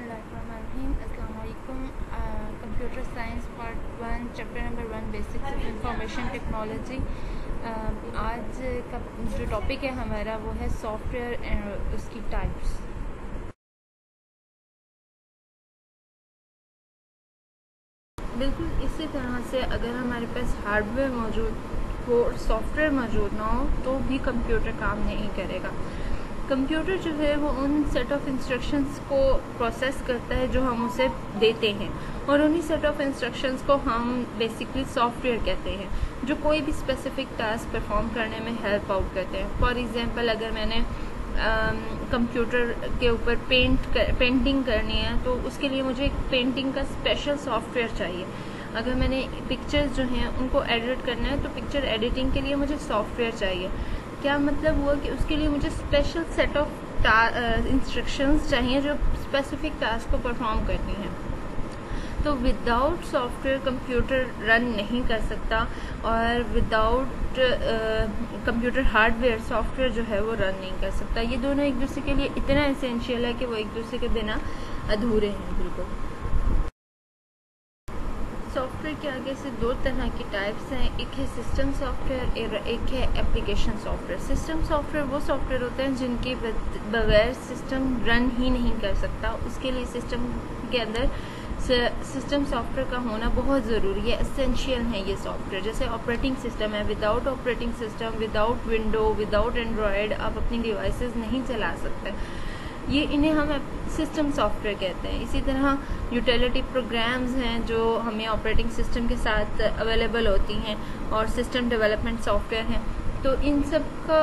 बिस्मिल्लाहिर्रहमानिर्रहीम। अस्सलाम वालेकुम। Computer science part 1 chapter number 1 basics of information technology. आज का जो टॉपिक है हमारा वो है सॉफ्टवेयर एंड उसकी टाइप्स। बिल्कुल इसी तरह से अगर हमारे पास हार्डवेयर मौजूद हो और सॉफ्टवेयर मौजूद ना हो तो भी कंप्यूटर काम नहीं करेगा। कंप्यूटर जो है वो उन सेट ऑफ इंस्ट्रक्शंस को प्रोसेस करता है जो हम उसे देते हैं, और उन्हीं सेट ऑफ इंस्ट्रक्शंस को हम बेसिकली सॉफ्टवेयर कहते हैं, जो कोई भी स्पेसिफिक टास्क परफॉर्म करने में हेल्प आउट करते हैं। फॉर एग्जांपल, अगर मैंने कंप्यूटर के ऊपर पेंटिंग करनी है तो उसके लिए मुझे एक पेंटिंग का स्पेशल सॉफ्टवेयर चाहिए। अगर मैंने पिक्चर्स जो हैं उनको एडिट करना है तो पिक्चर एडिटिंग के लिए मुझे सॉफ्टवेयर चाहिए। क्या मतलब हुआ कि उसके लिए मुझे स्पेशल सेट ऑफ इंस्ट्रक्शंस चाहिए जो स्पेसिफिक टास्क को परफॉर्म करनी है। तो विदाउट सॉफ्टवेयर कंप्यूटर रन नहीं कर सकता, और विदाउट कंप्यूटर हार्डवेयर सॉफ्टवेयर जो है वो रन नहीं कर सकता। ये दोनों एक दूसरे के लिए इतना एसेंशियल है कि वो एक दूसरे के बिना अधूरे हैं बिल्कुल। सॉफ्टवेयर के आगे से दो तरह की टाइप्स हैं, एक है सिस्टम सॉफ्टवेयर, एक है एप्लीकेशन सॉफ्टवेयर। सिस्टम सॉफ्टवेयर वो सॉफ्टवेयर होते हैं जिनके बगैर सिस्टम रन ही नहीं कर सकता। उसके लिए सिस्टम के अंदर सिस्टम सॉफ्टवेयर का होना बहुत ज़रूरी है, एसेंशियल है ये सॉफ्टवेयर। जैसे ऑपरेटिंग सिस्टम है, without operating system, without window, without Android आप अपनी डिवाइसेस नहीं चला सकते। ये इन्हें हम सिस्टम सॉफ्टवेयर कहते हैं। इसी तरह यूटिलिटी प्रोग्राम्स हैं जो हमें ऑपरेटिंग सिस्टम के साथ अवेलेबल होती हैं, और सिस्टम डेवलपमेंट सॉफ्टवेयर हैं। तो इन सब का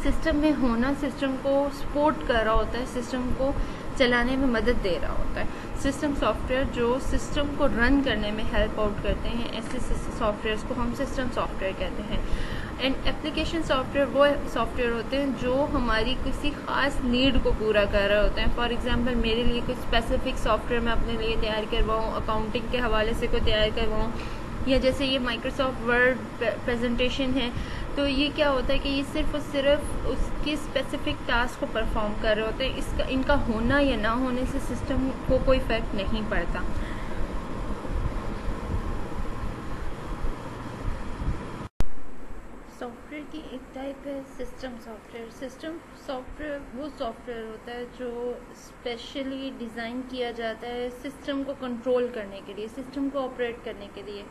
सिस्टम में होना सिस्टम को सपोर्ट कर रहा होता है, सिस्टम को चलाने में मदद दे रहा होता है। सिस्टम सॉफ्टवेयर जो सिस्टम को रन करने में हेल्प आउट करते हैं, ऐसे सॉफ्टवेयर्स को हम सिस्टम सॉफ्टवेयर कहते हैं। एंड एप्लीकेशन सॉफ्टवेयर वो सॉफ्टवेयर होते हैं जो हमारी किसी खास नीड को पूरा कर रहे होते हैं। फॉर एग्जांपल, मेरे लिए कोई स्पेसिफिक सॉफ्टवेयर मैं अपने लिए तैयार करवाऊँ, अकाउंटिंग के हवाले से कोई तैयार करवाऊँ, या जैसे ये माइक्रोसॉफ्ट वर्ड प्रेजेंटेशन है, तो ये क्या होता है कि ये सिर्फ और सिर्फ उसके स्पेसिफिक टास्क को परफॉर्म कर रहे होते हैं। इनका होना या ना होने से सिस्टम को कोई इफेक्ट नहीं पड़ता। सॉफ्टवेयर की एक टाइप है सिस्टम सॉफ्टवेयर। सिस्टम सॉफ्टवेयर वो सॉफ्टवेयर होता है जो स्पेशली डिज़ाइन किया जाता है सिस्टम को कंट्रोल करने के लिए, सिस्टम को ऑपरेट करने के लिए।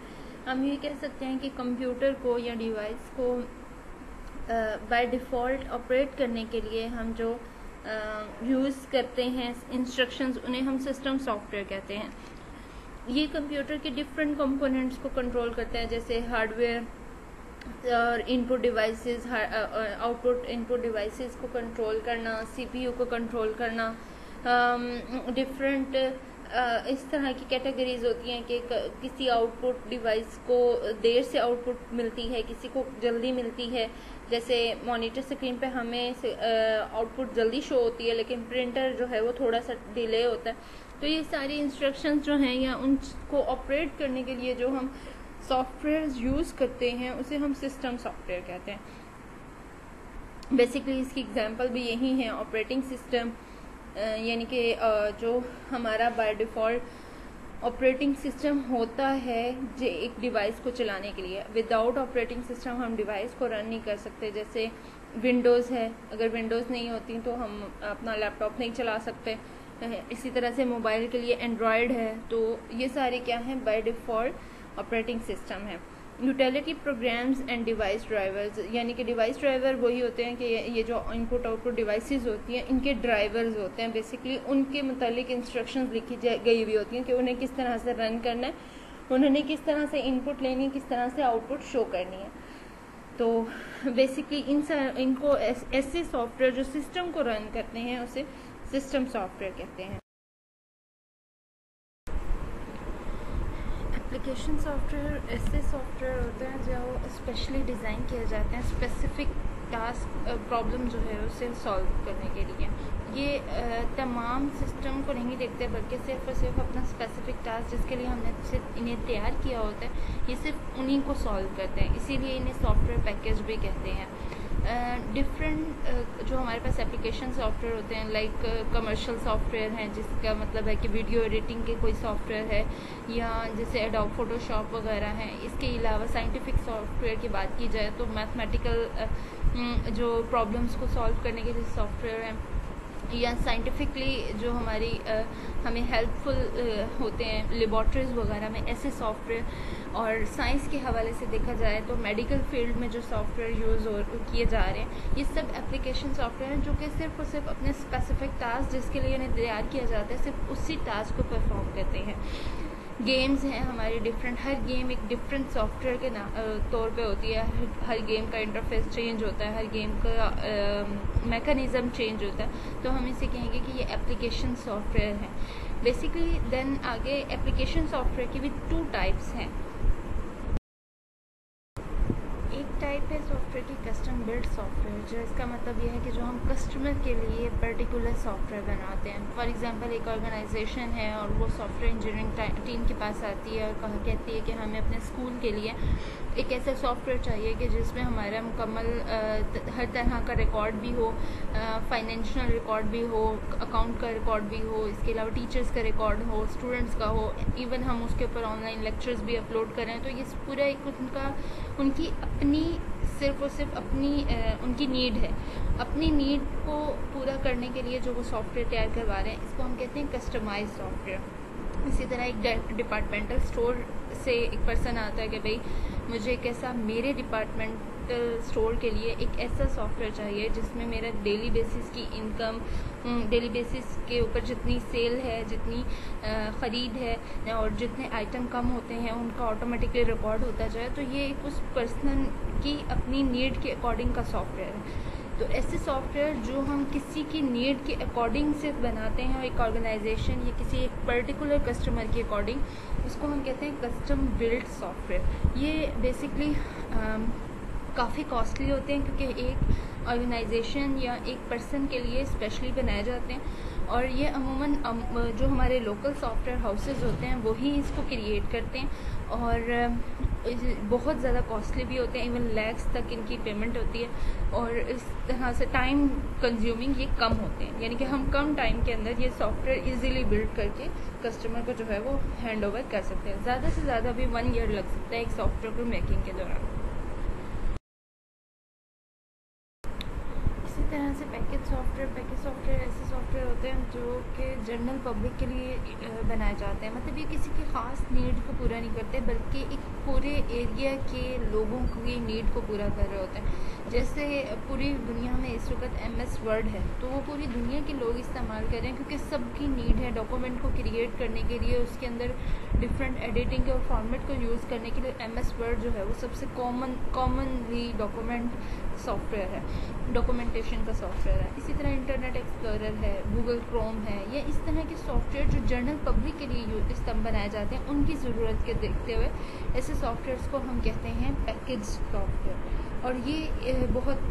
हम ये कह सकते हैं कि कंप्यूटर को या डिवाइस को बाय डिफ़ॉल्ट ऑपरेट करने के लिए हम जो यूज़ करते हैं इंस्ट्रक्शंस, उन्हें हम सिस्टम सॉफ्टवेयर कहते हैं। ये कंप्यूटर के डिफरेंट कंपोनेंट्स को कंट्रोल करते हैं, जैसे हार्डवेयर और input devices, output input devices को कंट्रोल करना, सीपीयू को कंट्रोल करना। डिफरेंट इस तरह की कैटेगरीज होती हैं कि किसी आउटपुट डिवाइस को देर से आउटपुट मिलती है, किसी को जल्दी मिलती है। जैसे मॉनिटर स्क्रीन पे हमें आउटपुट जल्दी शो होती है, लेकिन प्रिंटर जो है वो थोड़ा सा डिले होता है। तो ये सारी इंस्ट्रक्शंस जो हैं या उनको ऑपरेट करने के लिए जो हम सॉफ्टवेयर यूज़ करते हैं उसे हम सिस्टम सॉफ्टवेयर कहते हैं। बेसिकली इसकी एग्जांपल भी यही है, ऑपरेटिंग सिस्टम, यानी कि जो हमारा बाय डिफ़ॉल्ट ऑपरेटिंग सिस्टम होता है जो एक डिवाइस को चलाने के लिए। विदाउट ऑपरेटिंग सिस्टम हम डिवाइस को रन नहीं कर सकते। जैसे विंडोज़ है, अगर विंडोज़ नहीं होती तो हम अपना लैपटॉप नहीं चला सकते। इसी तरह से मोबाइल के लिए एंड्रॉयड है। तो ये सारे क्या हैं, बाय डिफ़ॉल्ट ऑपरेटिंग सिस्टम है। Utility programmes and device drivers, यानी कि डिवाइस ड्राइवर वही होते हैं कि ये जो इनपुट आउटपुट डिवाइसेस होती हैं इनके ड्राइवर्स होते हैं। बेसिकली उनके मुतालिक इंस्ट्रक्शंस लिखी गई हुई होती हैं कि उन्हें किस तरह से रन करना है, उन्होंने किस तरह से इनपुट लेनी है, किस तरह से आउटपुट शो करनी है। तो बेसिकली इनको ऐसे सॉफ्टवेयर जो सिस्टम को रन करते हैं उसे सिस्टम सॉफ्टवेयर कहते हैं। एप्लीकेशन सॉफ्टवेयर ऐसे सॉफ्टवेयर होते हैं जो स्पेशली डिज़ाइन किए जाते हैं स्पेसिफिक टास्क प्रॉब्लम जो है उसे सॉल्व करने के लिए। ये तमाम सिस्टम को नहीं देखते, बल्कि सिर्फ और सिर्फ अपना स्पेसिफिक टास्क जिसके लिए हमने इन्हें तैयार किया होता है, ये सिर्फ उन्हीं को सॉल्व करते हैं। इसीलिए इन्हें सॉफ्टवेयर पैकेज भी कहते हैं। डिफरेंट जो हमारे पास एप्लीकेशन सॉफ्टवेयर होते हैं, लाइक कमर्शियल सॉफ्टवेयर हैं, जिसका मतलब है कि वीडियो एडिटिंग के कोई सॉफ्टवेयर है, या जैसे एडोब फोटोशॉप वगैरह हैं। इसके अलावा साइंटिफिक सॉफ्टवेयर की बात की जाए तो मैथमेटिकल जो प्रॉब्लम्स को सॉल्व करने के लिए सॉफ्टवेयर हैं, या साइंटिफिकली जो हमारी हमें हेल्पफुल होते हैं लेबॉर्ट्रीज वगैरह में, ऐसे सॉफ्टवेयर। और साइंस के हवाले से देखा जाए तो मेडिकल फील्ड में जो सॉफ्टवेयर यूज़ किए जा रहे हैं, ये सब एप्लीकेशन सॉफ्टवेयर हैं जो कि सिर्फ और सिर्फ अपने स्पेसिफिक टास्क जिसके लिए इन्हें तैयार किया जाता है, सिर्फ उसी टास्क को परफॉर्म करते हैं। गेम्स हैं हमारी डिफरेंट, हर गेम एक डिफरेंट सॉफ्टवेयर के तौर पे होती है। हर गेम का इंटरफेस चेंज होता है, हर गेम का मैकेनिज़्म चेंज होता है, तो हम इसे कहेंगे कि ये एप्लीकेशन सॉफ्टवेयर है बेसिकली। देन आगे एप्लीकेशन सॉफ्टवेयर की भी 2 टाइप्स हैं। एक टाइप है सॉफ्टवेयर की कस्टम बिल्ड सॉफ्टवेयर, जो इसका मतलब यह है कि जो हम कस्टमर के लिए पर्टिकुलर सॉफ्टवेयर बनाते हैं। फॉर एग्जांपल एक ऑर्गेनाइजेशन है और वो सॉफ्टवेयर इंजीनियरिंग टीम के पास आती है और कहती है कि हमें अपने स्कूल के लिए एक ऐसा सॉफ्टवेयर चाहिए कि जिसमें हमारा मुकम्मल हर तरह का रिकॉर्ड भी हो, फाइनेंशियल रिकॉर्ड भी हो, अकाउंट का रिकॉर्ड भी हो, इसके अलावा टीचर्स का रिकॉर्ड हो, स्टूडेंट्स का हो, इवन हम उसके ऊपर ऑनलाइन लेक्चर्स भी अपलोड करें। तो ये पूरा एक उनकी अपनी सिर्फ और सिर्फ अपनी उनकी नीड है। अपनी नीड को पूरा करने के लिए जो वो सॉफ्टवेयर तैयार करवा रहे हैं, इसको हम कहते हैं कस्टमाइज सॉफ्टवेयर। इसी तरह एक डिपार्टमेंटल स्टोर से एक पर्सन आता है कि भाई मुझे एक ऐसा मेरे डिपार्टमेंटल स्टोर के लिए एक ऐसा सॉफ्टवेयर चाहिए जिसमें मेरा डेली बेसिस की इनकम, डेली बेसिस के ऊपर जितनी सेल है, जितनी ख़रीद है और जितने आइटम कम होते हैं उनका ऑटोमेटिकली रिकॉर्ड होता जाए। तो ये एक उस पर्सन की अपनी नीड के अकॉर्डिंग का सॉफ्टवेयर है। तो ऐसे सॉफ्टवेयर जो हम किसी की नीड के अकॉर्डिंग से बनाते हैं, एक ऑर्गेनाइजेशन या किसी एक पर्टिकुलर कस्टमर के अकॉर्डिंग, उसको हम कहते हैं कस्टम बिल्ड सॉफ्टवेयर। ये बेसिकली काफ़ी कॉस्टली होते हैं क्योंकि एक ऑर्गेनाइजेशन या एक पर्सन के लिए स्पेशली बनाए जाते हैं, और ये अमूमन जो हमारे लोकल सॉफ्टवेयर हाउसेस होते हैं वही इसको क्रिएट करते हैं, और बहुत ज़्यादा कॉस्टली भी होते हैं, इवन लैक्स तक इनकी पेमेंट होती है। और इस तरह से टाइम कंज्यूमिंग ये कम होते हैं, यानी कि हम कम टाइम के अंदर ये सॉफ्टवेयर इजीली बिल्ड करके कस्टमर को जो है वो हैंड ओवर कर सकते हैं। ज़्यादा से ज़्यादा भी 1 ईयर लग सकता है एक सॉफ्टवेयर को मेकिंग के दौरान। इसी तरह से पैकेज सॉफ्टवेयर ऐसे सॉफ्टवेयर होते हैं जो कि जनरल पब्लिक के लिए बनाए जाते हैं। मतलब ये किसी की ख़ास नीड को पूरा नहीं करते, बल्कि एक पूरे एरिया के लोगों की नीड को पूरा कर रहे होते हैं। जैसे पूरी दुनिया में इस वक्त MS वर्ड है, तो वो पूरी दुनिया के लोग इस्तेमाल कर रहे हैं क्योंकि सबकी नीड है डॉक्यूमेंट को क्रिएट करने के लिए, उसके अंदर डिफरेंट एडिटिंग और फॉर्मेट को यूज़ करने के लिए MS वर्ड जो है वो सबसे कॉमनली डॉक्यूमेंट सॉफ्टवेयर है, डॉक्यूमेंटेशन का सॉफ्टवेयर है। इसी तरह इंटरनेट एक्सप्लोरर है, गूगल क्रोम है, या इस तरह के सॉफ्टवेयर जो जनरल पब्लिक के लिए बनाए जाते हैं, उनकी ज़रूरत के देखते हुए ऐसे सॉफ्टवेयर्स को हम कहते हैं पैकेज सॉफ्टवेयर। और ये बहुत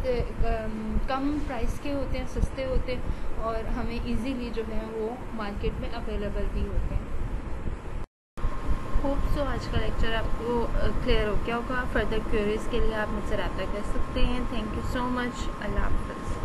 कम प्राइस के होते हैं, सस्ते होते हैं, और हमें इजीली जो है वो मार्केट में अवेलेबल भी होते हैं। होप सो आज का लेक्चर आपको क्लियर हो गया होगा। फर्दर क्वेरीज के लिए आप मुझसे रब्ता कर सकते हैं। Thank you so much. Allah हाफ़िज़।